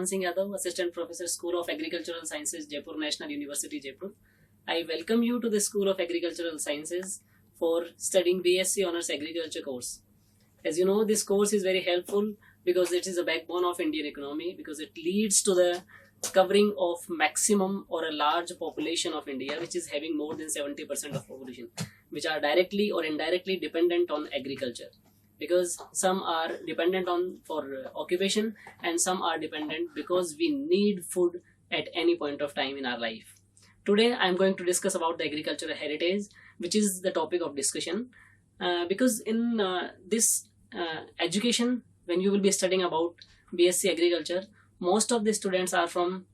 Mohan Singh Yadav, Assistant Professor, School of Agricultural Sciences, Jaipur National University, Jaipur. I welcome you to the School of Agricultural Sciences for studying BSc Honours Agriculture course. As you know, this course is very helpful because it is a backbone of Indian economy, because it leads to the covering of maximum or a large population of India, which is having more than 70% of population, which are directly or indirectly dependent on agriculture. Because some are dependent on for occupation and some are dependent because we need food at any point of time in our life. Today I am going to discuss about the agricultural heritage, which is the topic of discussion, because in this education, when you will be studying about BSc Agriculture, most of the students are from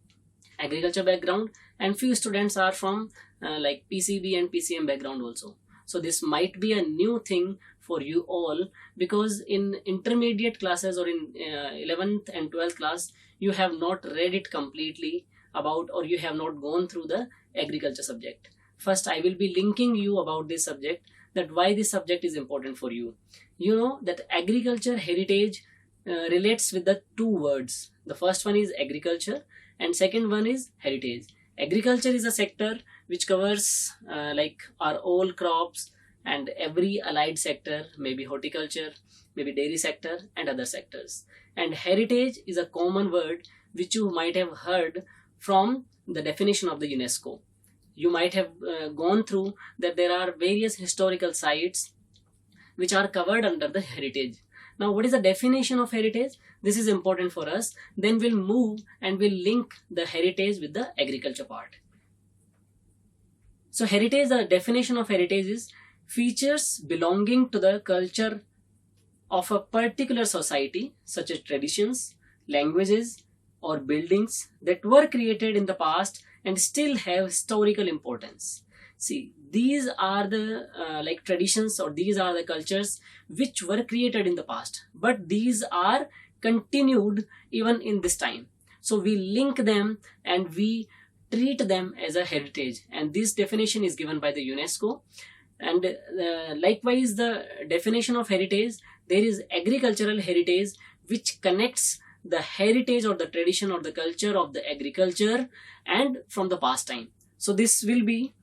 agriculture background and few students are from like PCB and PCM background also. So this might be a new thing for you all, because in intermediate classes or in 11th and 12th class, you have not read it completely about, or you have not gone through the agriculture subject. First, I will be linking you about this subject, that why this subject is important for you. You know that agriculture heritage relates with the two words. The first one is agriculture and second one is heritage. Agriculture is a sector which covers like our all crops and every allied sector, maybe horticulture, maybe dairy sector and other sectors. And heritage is a common word which you might have heard from the definition of the UNESCO. You might have gone through that there are various historical sites which are covered under the heritage. Now, what is the definition of heritage? This is important for us. Then we'll move and we'll link the heritage with the agriculture part. So heritage, the definition of heritage is features belonging to the culture of a particular society, such as traditions, languages, or buildings that were created in the past and still have historical importance. See, these are the like traditions, or these are the cultures which were created in the past, but these are continued even in this time. So we link them and we treat them as a heritage, and this definition is given by the UNESCO. And likewise, the definition of heritage, there is agricultural heritage, which connects the heritage or the tradition or the culture of the agriculture and from the past time. So this will be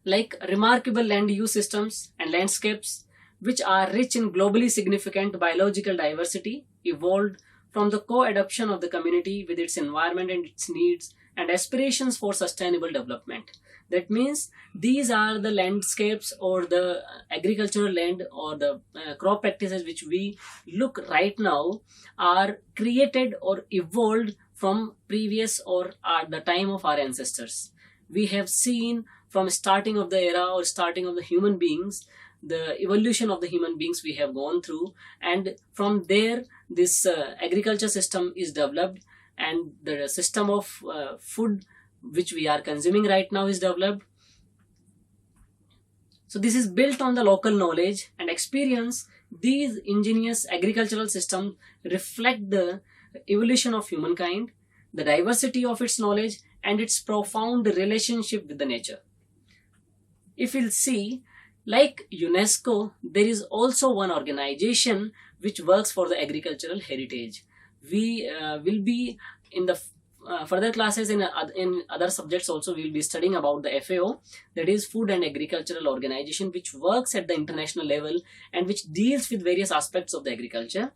like remarkable land use systems and landscapes which are rich in globally significant biological diversity, evolved from the co-adoption of the community with its environment and its needs and aspirations for sustainable development. That means these are the landscapes or the agricultural land or the crop practices which we look right now are created or evolved from previous or at the time of our ancestors. We have seen from starting of the era or starting of the human beings, the evolution of the human beings we have gone through, and from there this agriculture system is developed, and the system of food which we are consuming right now is developed. So this is built on the local knowledge and experience. These ingenious agricultural systems reflect the evolution of humankind, the diversity of its knowledge and its profound relationship with the nature. If we'll see, like UNESCO, there is also one organization which works for the agricultural heritage. We will be in the further classes in other subjects also, we will be studying about the FAO, that is Food and Agricultural Organization, which works at the international level and which deals with various aspects of the agriculture.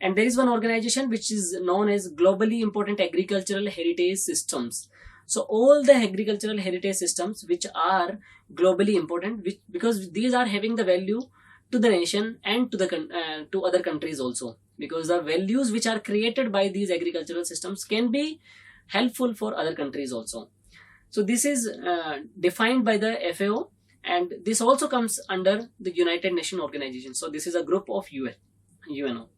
And there is one organization which is known as Globally Important Agricultural Heritage Systems. So all the agricultural heritage systems which are globally important, because these are having the value to the nation and to the to other countries also, because the values which are created by these agricultural systems can be helpful for other countries also. So this is defined by the FAO, and this also comes under the United Nations organization. So this is a group of UNO.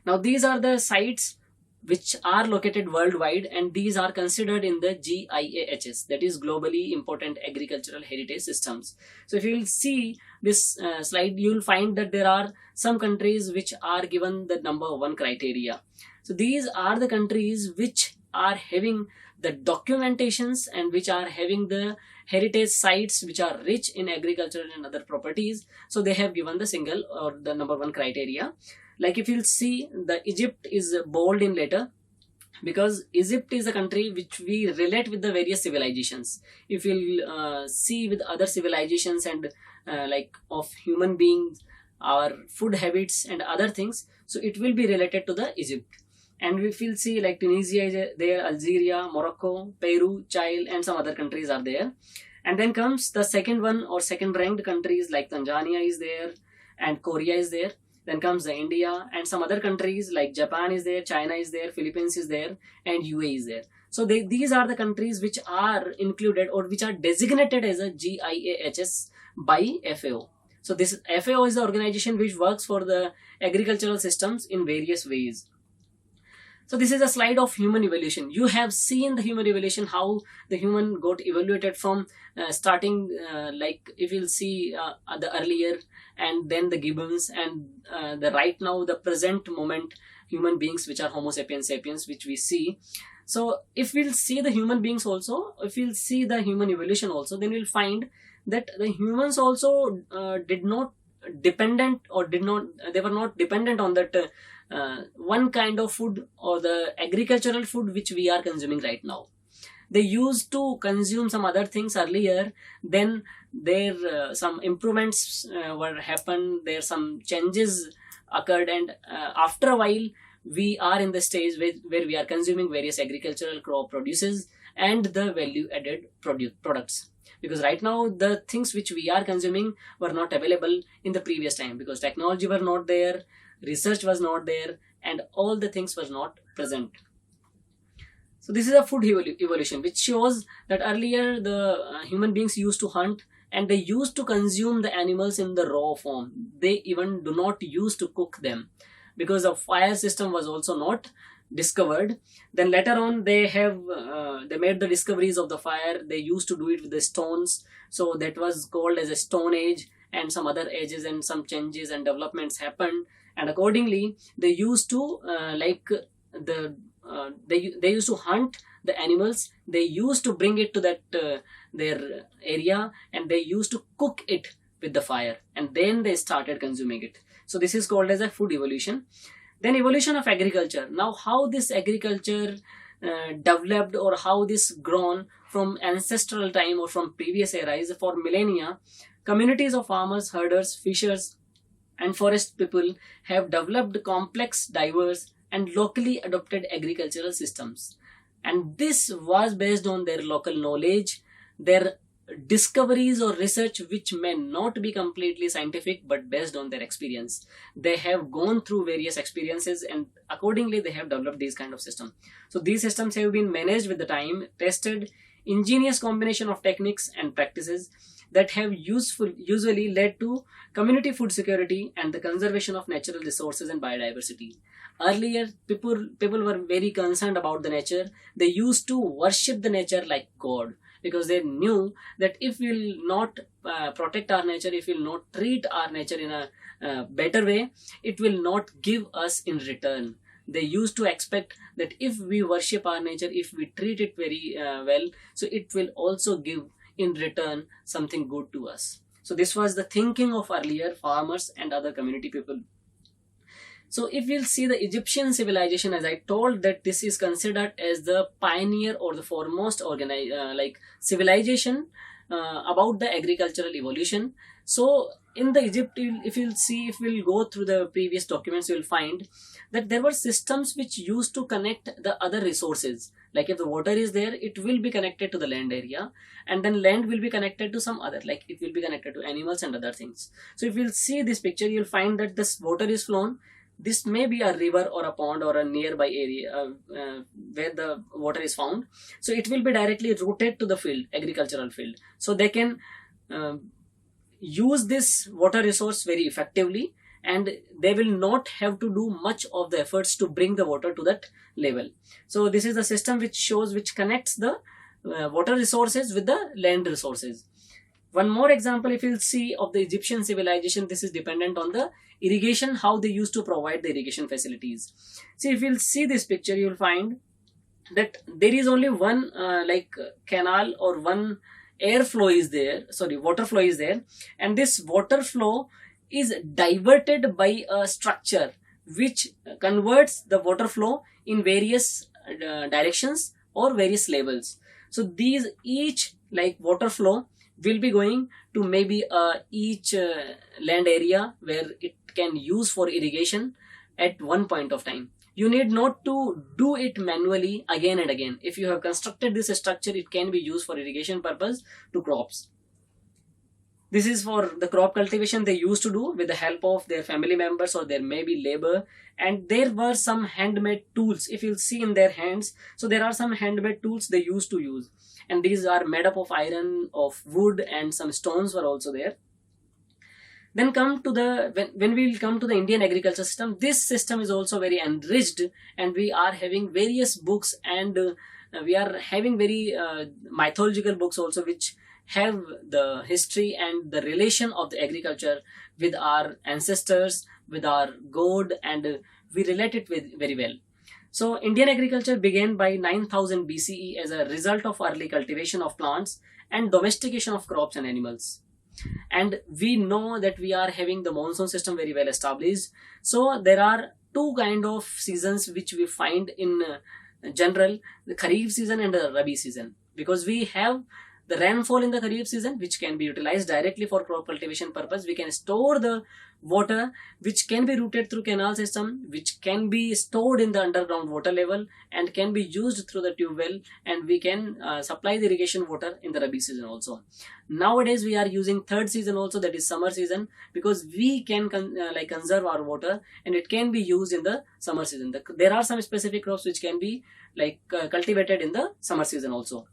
Now these are the sites which are located worldwide, and these are considered in the GIAHS, that is Globally Important Agricultural Heritage Systems. So if you will see this slide, you will find that there are some countries which are given the number 1 criteria. So these are the countries which are having the documentations and which are having the heritage sites which are rich in agriculture and other properties. So they have given the single or the number 1 criteria. Like if you'll see, the Egypt is bold in letter, because Egypt is a country which we relate with the various civilizations. If you'll see with other civilizations and like of human beings, our food habits and other things, so it will be related to the Egypt. And if you'll see, like Tunisia is there, Algeria, Morocco, Peru, Chile, and some other countries are there. And then comes the second one, or second ranked countries like Tanzania is there, and Korea is there. Then comes the India, and some other countries like Japan is there, China is there, Philippines is there, and UAE is there. So these are the countries which are included or which are designated as a GIAHS by FAO. So this FAO is the organization which works for the agricultural systems in various ways. So this is a slide of human evolution. You have seen the human evolution, how the human got evaluated from starting, like if you'll see the earlier, and then the gibbons, and the right now, the present moment human beings which are Homo sapiens sapiens, which we see. So if we'll see the human beings also, if we'll see the human evolution also, then we'll find that the humans also did not dependent, or they were not dependent on that one kind of food, or the agricultural food which we are consuming right now. They used to consume some other things earlier, then there some improvements were happened, there some changes occurred, and after a while we are in the stage where we are consuming various agricultural crop produces and the value added products. Because right now the things which we are consuming were not available in the previous time, because technology were not there, research was not there, and all the things was not present. So this is a food evolution, which shows that earlier the human beings used to hunt, and they used to consume the animals in the raw form. They even do not use to cook them, because the fire system was also not discovered. Then later on they made the discoveries of the fire. They used to do it with the stones, so that was called as a stone age, and some other ages and some changes and developments happened, and accordingly they used to they used to hunt the animals. They used to bring it to that their area, and they used to cook it with the fire, and then they started consuming it. So this is called as a food evolution. Then evolution of agriculture. Now how this agriculture developed, or how this grown from ancestral time or from previous eras. For millennia, communities of farmers, herders, fishers, and forest people have developed complex, diverse, and locally adopted agricultural systems. And this was based on their local knowledge, their discoveries or research, which may not be completely scientific but based on their experience. They have gone through various experiences, and accordingly they have developed these kind of systems. So these systems have been managed with the time, tested, ingenious combination of techniques and practices that have usually led to community food security and the conservation of natural resources and biodiversity. Earlier, people were very concerned about the nature. They used to worship the nature like God, because they knew that if we will not protect our nature, if we will not treat our nature in a better way, it will not give us in return. They used to expect that if we worship our nature, if we treat it very well, so it will also give in return something good to us. So this was the thinking of earlier farmers and other community people. So if we'll see the Egyptian civilization, as I told, that this is considered as the pioneer or the foremost civilization about the agricultural evolution. So in the Egypt, if we'll go through the previous documents, you'll find that there were systems which used to connect the other resources. Like if the water is there, it will be connected to the land area, and then land will be connected to some other, like it will be connected to animals and other things. So if you'll see this picture, you'll find that this water is flown. This may be a river or a pond or a nearby area where the water is found. So it will be directly routed to the field, agricultural field. So they can use this water resource very effectively, and they will not have to do much of the efforts to bring the water to that level. So this is the system which connects the water resources with the land resources. One more example, if you'll see, of the Egyptian civilization, this is dependent on the irrigation, how they used to provide the irrigation facilities. See, if you'll see this picture, you'll find that there is only one canal or one water flow is there, and this water flow is diverted by a structure which converts the water flow in various directions or various levels. So these each like water flow will be going to maybe each land area where it can use for irrigation at one point of time. You need not to do it manually again and again. If you have constructed this structure, it can be used for irrigation purpose to crops. This is for the crop cultivation they used to do with the help of their family members or there may be labor, and there were some handmade tools if you'll see in their hands. So there are some handmade tools they used to use, and these are made up of iron, of wood, and some stones were also there. Then come to the when we will come to the Indian agriculture system. This system is also very enriched, and we are having various books, and we are having very mythological books also, which have the history and the relation of the agriculture with our ancestors, with our god, and we relate it with very well. So Indian agriculture began by 9000 BCE as a result of early cultivation of plants and domestication of crops and animals. And we know that we are having the monsoon system very well established. So there are two kind of seasons which we find in general, the Kharif season and the Rabi season, because we have the rainfall in the Kharif season which can be utilized directly for crop cultivation purpose. We can store the water which can be routed through canal system, which can be stored in the underground water level and can be used through the tube well, and we can supply the irrigation water in the Rabi season also. Nowadays we are using third season also, that is summer season, because we can conserve our water and it can be used in the summer season. There are some specific crops which can be cultivated in the summer season also.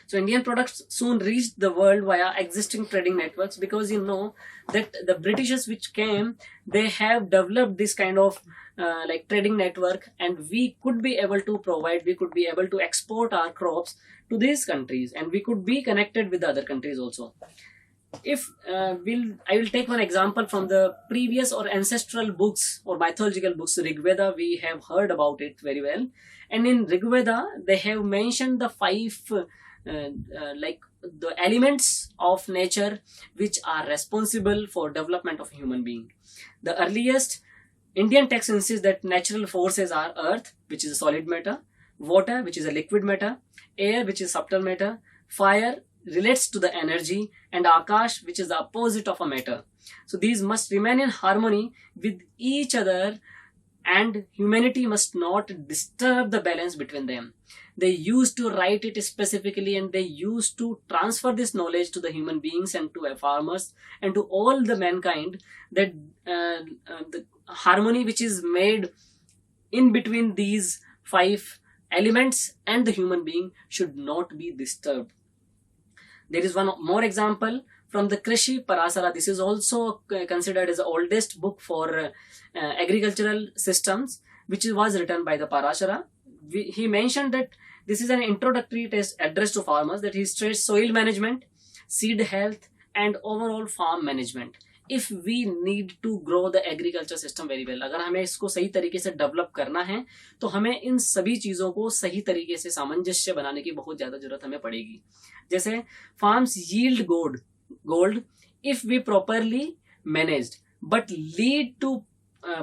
So Indian products soon reached the world via existing trading networks, because you know that the Britishers which came, they have developed this kind of trading network, and we could be able to provide, we could be able to export our crops to these countries, and we could be connected with the other countries also. If I will take one example from the previous or ancestral books or mythological books. Rig Veda, we have heard about it very well, and in Rig Veda they have mentioned the five the elements of nature which are responsible for development of a human being. The earliest Indian text insists that natural forces are earth, which is a solid matter, water, which is a liquid matter, air, which is subtle matter, fire relates to the energy, and akash, which is the opposite of a matter. So these must remain in harmony with each other, and humanity must not disturb the balance between them. They used to write it specifically, and they used to transfer this knowledge to the human beings and to farmers and to all the mankind, that the harmony which is made in between these five elements and the human being should not be disturbed. There is one more example from the Krishi Parasara. This is also considered as the oldest book for agricultural systems, which was written by the Parashara. He mentioned that this is an introductory test addressed to farmers, that he stressed soil management, seed health, and overall farm management. If we need to grow the agriculture system very well, अगर हमें इसको सही तरीके से develop करना है, तो हमें इन सभी चीज़ों को सही तरीके से सामंजस्य बनाने की बहुत ज़्यादा जरूरत हमें पड़ेगी. जैसे farms yield gold if we properly managed, but lead to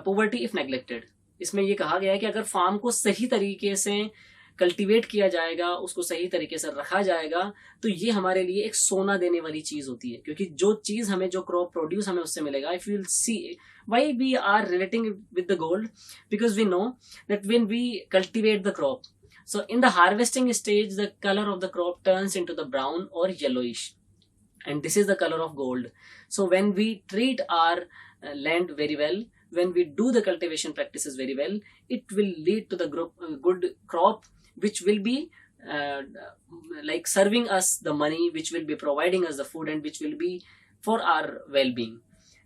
poverty if neglected. इसमें ये कहा गया है कि अगर फार्म को सही तरीके से कल्टीवेट किया जाएगा, उसको सही तरीके से रखा जाएगा, तो ये हमारे लिए एक सोना देने वाली चीज होती है. क्योंकि जो चीज हमें, जो क्रॉप प्रोड्यूस हमें उससे मिलेगा, if you will see why we are relating with the gold, because we know that when we cultivate the crop, so in the harvesting stage the color of the crop turns into the brown or yellowish, and this is the color of gold. So when we treat our land very well, when we do the cultivation practices very well, it will lead to the good crop, which will be serving us the money, which will be providing us the food, and which will be for our well-being.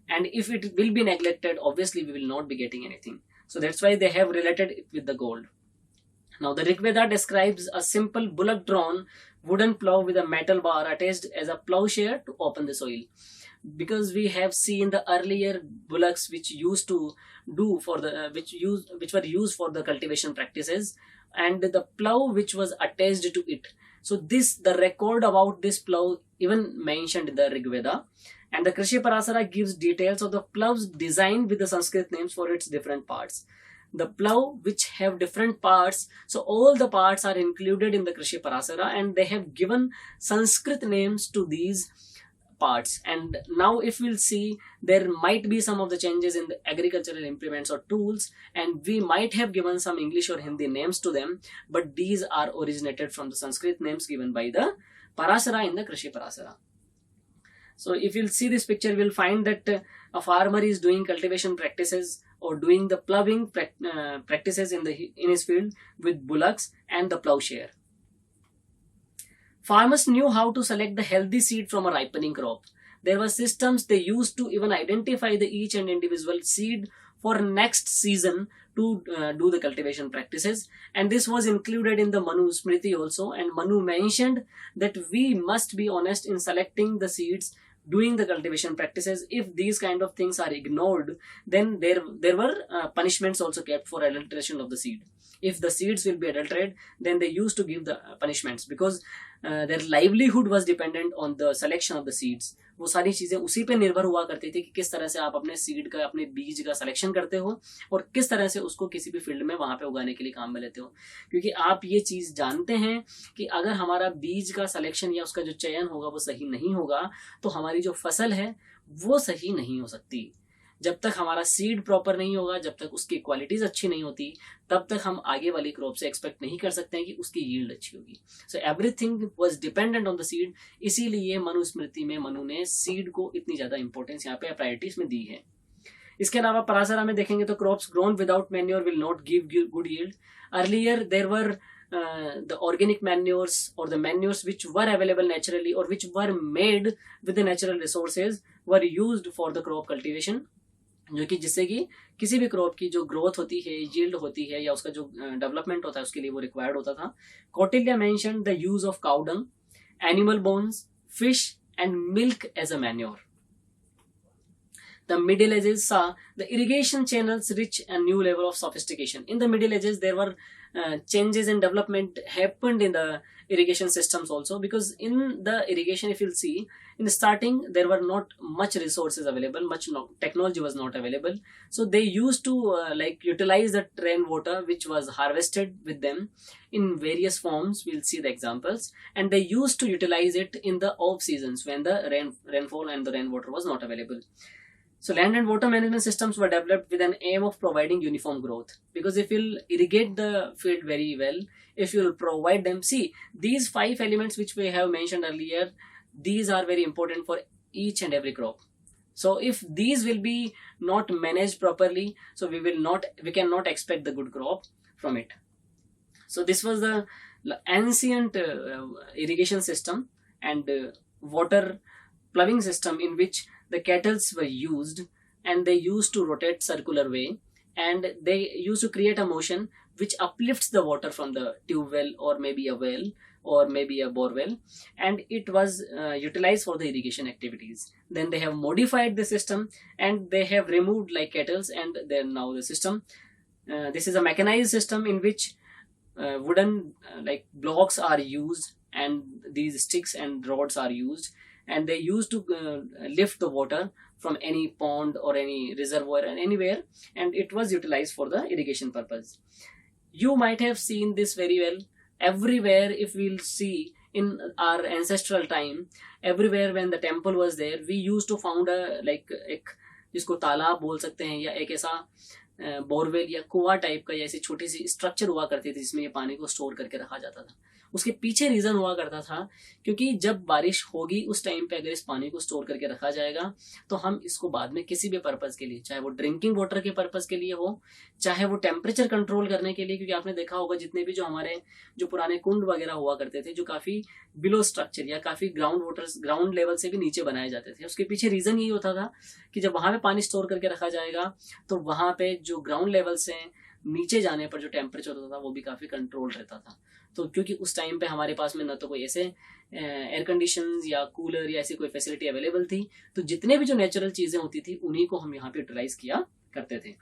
And if it will be neglected, obviously we will not be getting anything. So that's why they have related it with the gold. Now the Rig Veda describes a simple bullock-drawn wooden plow with a metal bar attached as a plowshare to open the soil. Because we have seen the earlier bullocks which used to do for the which were used for the cultivation practices, and the plow which was attached to it. So the record about this plow even mentioned in the Rig Veda, And the Krishi Parasara gives details of the ploughs designed with the Sanskrit names for its different parts. The plough which have different parts, so all the parts are included in the Krishi Parasara, and they have given Sanskrit names to these parts. And now if we'll see, there might be some of the changes in the agricultural implements or tools, and we might have given some English or Hindi names to them, but these are originated from the Sanskrit names given by the Parasara in the Krishi Parasara. So if you'll see this picture, we'll find that a farmer is doing cultivation practices or doing the ploughing practices in his field with bullocks and the ploughshare. Farmers knew how to select the healthy seed from a ripening crop. There were systems they used to even identify each and individual seed for next season to do the cultivation practices, and this was included in the Manu Smriti also. And Manu mentioned that we must be honest in selecting the seeds, doing the cultivation practices. If these kind of things are ignored, then there were punishments also kept for adulteration of the seed. If the seeds will be adulterated, then they used to give the punishments, because their livelihood was dependent on the selection of the seeds. वो सारी चीजें उसी पे निर्भर हुआ करती थी कि किस तरह से आप अपने सीड का, अपने बीज का सिलेक्शन करते हो और किस तरह से उसको किसी भी फील्ड में वहां पे उगाने के लिए काम में लेते हो. क्योंकि आप ये चीज जानते हैं कि अगर हमारा बीज का सिलेक्शन या उसका जो चयन होगा वो सही नहीं होगा, तो हमारी जो फसल है वो सही नहीं हो सकती. जब तक हमारा सीड प्रॉपर नहीं होगा, जब तक उसकी क्वालिटीज अच्छी नहीं होती, तब तक हम आगे वाली क्रॉप से एक्सपेक्ट नहीं कर सकते हैं कि उसकी यील्ड अच्छी होगी. So everything was dependent on the seed. इसीलिए मनु स्मृति में मनु ने सीड को इतनी ज्यादा इंपॉर्टेंस यहाँ पे प्रायोरिटीज में दी है. इसके अलावा परासरा में देखेंगे तो crops grown without manure will not give good yield. Earlier there were the organic manures or the manures which were available naturally or which were made with the natural resources were used for the crop cultivation, जो कि जिससे कि किसी भी crop की जो growth होती है, यील्ड होती है, या उसका जो डेवलपमेंट होता है, उसके लिए वो रिक्वायर्ड होता था. Kautilya mentioned the use of cow dung, animal bones, fish and milk as a manure. The Middle Ages saw the irrigation channels reach a new level of sophistication. In the Middle Ages, there were changes and development happened in the irrigation systems also, because in the irrigation, if you'll see, in the starting there were not much resources available, technology was not available. So they used to utilize the rainwater which was harvested with them in various forms. We'll see the examples. And they used to utilize it in the off seasons when the rainfall and the rainwater was not available. So land and water management systems were developed with an aim of providing uniform growth, because if you'll irrigate the field very well, if you'll provide them, see these 5 elements which we have mentioned earlier, these are very important for each and every crop. So if these will be not managed properly, so we cannot expect the good crop from it. So this was the ancient irrigation system and water ploughing system in which the kettles were used, and they used to rotate circular way, and they used to create a motion which uplifts the water from the tube well or maybe a well or maybe a bore well, and it was utilized for the irrigation activities. Then they have modified the system and they have removed like kettles, and then now the system, this is a mechanized system in which wooden blocks are used, and these sticks and rods are used, and they used to lift the water from any pond or any reservoir and anywhere, and it was utilized for the irrigation purpose. You might have seen this very well everywhere. If we'll see in our ancestral time, everywhere when the temple was there, we used to found a एक जिसको तालाब बोल सकते हैं, या एक ऐसा borewell या कुआं टाइप का, या ऐसी छोटी सी स्ट्रक्चर हुआ करती थी जिसमें ये पानी को स्टोर करके रखा जाता था. उसके पीछे रीजन हुआ करता था क्योंकि जब बारिश होगी उस टाइम पे अगर इस पानी को स्टोर करके रखा जाएगा तो हम इसको बाद में किसी भी पर्पस के लिए, चाहे वो ड्रिंकिंग वाटर के पर्पस के लिए हो, चाहे वो टेम्परेचर कंट्रोल करने के लिए, क्योंकि आपने देखा होगा जितने भी जो हमारे जो पुराने कुंड वगैरह हुआ करते थे जो काफी बिलो स्ट्रक्चर या काफी ग्राउंड लेवल से भी नीचे बनाए जाते थे, उसके पीछे रीजन यही होता था कि जब वहां पे पानी स्टोर करके रखा जाएगा तो वहां पे जो ग्राउंड लेवल से नीचे जाने पर जो टेम्परेचर होता था वो भी काफी कंट्रोल रहता था. तो क्योंकि उस टाइम पे हमारे पास में न तो कोई ऐसे एयर कंडीशंस या कूलर या ऐसी कोई फैसिलिटी अवेलेबल थी, तो जितने भी जो नेचुरल चीजें होती थी उन्हीं को हम यहाँ पे यूटिलाइज किया करते थे.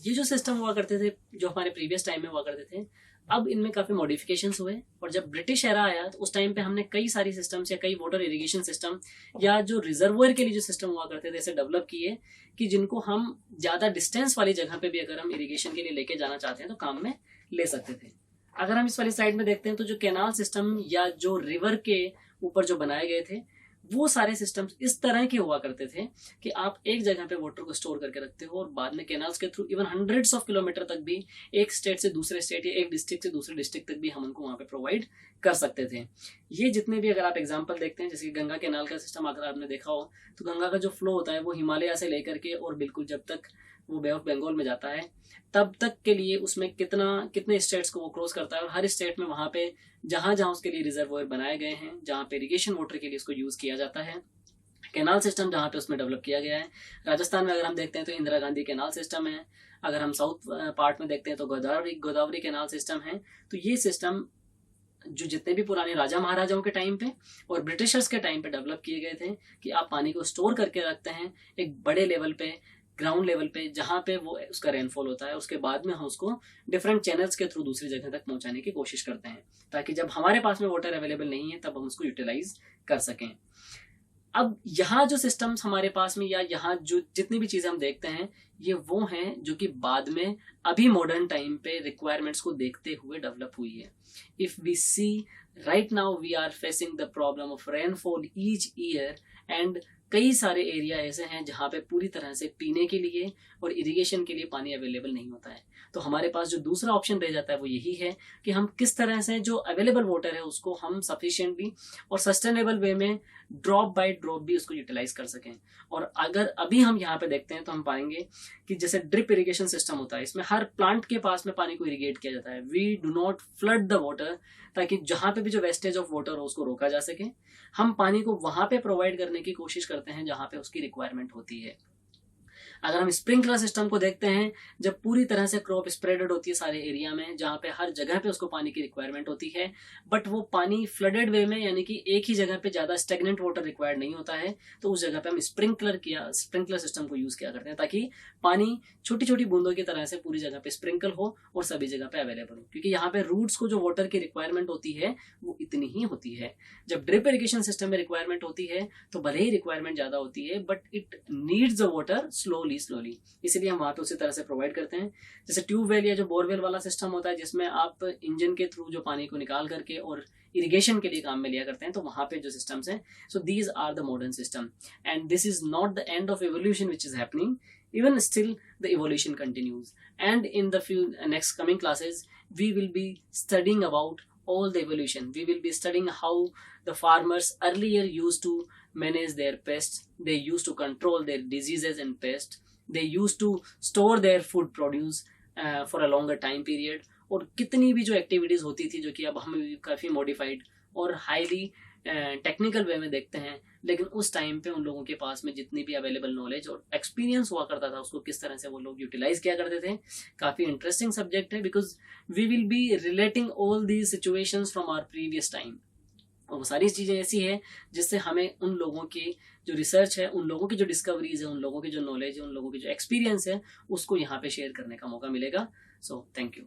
ये जो सिस्टम हुआ करते थे जो हमारे प्रीवियस टाइम में हुआ करते थे, अब इनमें काफी मॉडिफिकेशंस हुए, और जब ब्रिटिश एरा आया तो उस टाइम पे हमने कई सारी सिस्टम्स या कई वाटर इरिगेशन सिस्टम या जो रिजर्वोयर के लिए जो सिस्टम हुआ करते थे ऐसे डेवलप किए कि जिनको हम ज्यादा डिस्टेंस वाली जगह पे भी अगर हम इरिगेशन के लिए लेके जाना चाहते हैं तो काम में ले सकते थे। अगर हम इस वाली साइड में देखते हैं तो जो कैनाल सिस्टम या जो रिवर के ऊपर जो बनाए गए थे वो सारे सिस्टम्स इस तरह के हुआ करते थे कि आप एक जगह पे वाटर को स्टोर करके रखते हो और बाद में कैनाल्स के through even hundreds of kilometre तक भी एक स्टेट से दूसरे स्टेट या एक डिस्ट्रिक्ट से दूसरे डिस्ट्रिक्ट तक भी हम उनको वहां पे प्रोवाइड कर सकते थे। ये जितने भी अगर आप एग्जांपल देखते हैं, जैसे कि गंगा कैनाल का सिस्टम अगर आपने देखा हो तो गंगा का जो फ्लो होता है वो हिमालय से लेकर के और बिल्कुल जब तक वो बे ऑफ बंगाल में जाता है तब तक के लिए उसमें कितने स्टेट्स को वो क्रॉस करता है, और हर स्टेट में वहां पे जहां जहां उसके लिए रिजर्वोयर बनाए गए हैं, जहां पे इरिगेशन वाटर के लिए उसको यूज किया जाता है, कैनाल सिस्टम जहां पे उसमें डेवलप किया गया है। राजस्थान में अगर हम देखते हैं तो इंदिरा गांधी कैनाल सिस्टम है, अगर हम साउथ पार्ट में देखते हैं तो गोदावरी कैनाल सिस्टम है। तो ये सिस्टम जो जितने भी पुराने राजा महाराजाओं के टाइम पे और ब्रिटिशर्स के टाइम पे डेवलप किए गए थे कि आप पानी को स्टोर करके रखते हैं एक बड़े लेवल पे, ग्राउंड लेवल पे, जहां पे वो उसका रेनफॉल होता है, उसके बाद में हम उसको डिफरेंट चैनल्स के थ्रू दूसरी जगह तक पहुंचाने की कोशिश करते हैं ताकि जब हमारे पास में वाटर अवेलेबल नहीं है तब हम उसको यूटिलाइज कर सकें। अब यहाँ जो सिस्टम्स हमारे पास में या यहाँ जो जितनी भी चीजें हम देखते हैं ये वो हैं जो कि बाद में अभी मॉडर्न टाइम पे रिक्वायरमेंट्स को देखते हुए डेवलप हुई है। If we see right now we are facing the problem of rainfall each year, and कई सारे एरिया ऐसे हैं जहाँ पे पूरी तरह से पीने के लिए और इरिगेशन के लिए पानी अवेलेबल नहीं होता है। तो हमारे पास जो दूसरा ऑप्शन रह जाता है वो यही है कि हम किस तरह से जो अवेलेबल वाटर है उसको हम सफिशिएंटली और सस्टेनेबल वे में ड्रॉप बाय ड्रॉप भी उसको यूटिलाइज कर सकें। और अगर अभी हम यहाँ पे देखते हैं तो हम पाएंगे कि जैसे ड्रिप इरिगेशन सिस्टम होता है, इसमें हर प्लांट के पास में पानी को इरिगेट किया जाता है। We do not flood the water, ताकि जहां पे भी जो वेस्टेज ऑफ वाटर हो उसको रोका जा सके। हम पानी को वहां पे प्रोवाइड करने की कोशिश करते हैं जहां पे उसकी रिक्वायरमेंट होती है। अगर हम स्प्रिंकलर सिस्टम को देखते हैं, जब पूरी तरह से क्रॉप स्प्रेडेड होती है सारे एरिया में जहां पे हर जगह पे उसको पानी की रिक्वायरमेंट होती है, बट वो पानी फ्लडेड वे में यानी कि एक ही जगह पे ज्यादा स्टेगनेंट वाटर रिक्वायर्ड नहीं होता है, तो उस जगह पे हम स्प्रिंकलर सिस्टम को यूज किया करते हैं ताकि पानी छोटी छोटी बूंदों की तरह से पूरी जगह पे स्प्रिंकल हो और सभी जगह पे अवेलेबल हो, क्योंकि यहाँ पे रूट्स को जो वाटर की रिक्वायरमेंट होती है वो इतनी ही होती है। जब ड्रिप इरिगेशन सिस्टम में रिक्वायरमेंट होती है तो भले ही रिक्वायरमेंट ज्यादा होती है but it needs the water slowly, इसलिए हम वहां पे उसी तरह से प्रोवाइड करते हैं। जैसे ट्यूबवेल या जो बोरवेल वाला सिस्टम होता है जिसमें आप इंजन के थ्रू जो पानी को निकाल करके और इरिगेशन के लिए काम में लिया करते हैं, तो वहां पे जो सिस्टम्स हैं, so these are the modern system and this is not the end of evolution which is happening, even still the evolution continues, and in the few next coming classes we will be studying about all the evolution. We will be studying how the farmers earlier used to manage their pests, they used to control their diseases and pests, they used to store their food produce for a longer time period, और कितनी भी जो activities होती थी जो कि अब हम काफी मॉडिफाइड और हाईली टेक्निकल वे में देखते हैं, लेकिन उस टाइम पे उन लोगों के पास में जितनी भी अवेलेबल नॉलेज और एक्सपीरियंस हुआ करता था उसको किस तरह से वो लोग यूटिलाइज किया करते थे। काफी इंटरेस्टिंग सब्जेक्ट है because we will be relating all these situations from our previous time, और वो सारी चीजें ऐसी है जिससे हमें उन लोगों की जो रिसर्च है, उन लोगों की जो डिस्कवरीज है, उन लोगों की जो नॉलेज है, उन लोगों की जो एक्सपीरियंस है, उसको यहाँ पे शेयर करने का मौका मिलेगा। So thank you.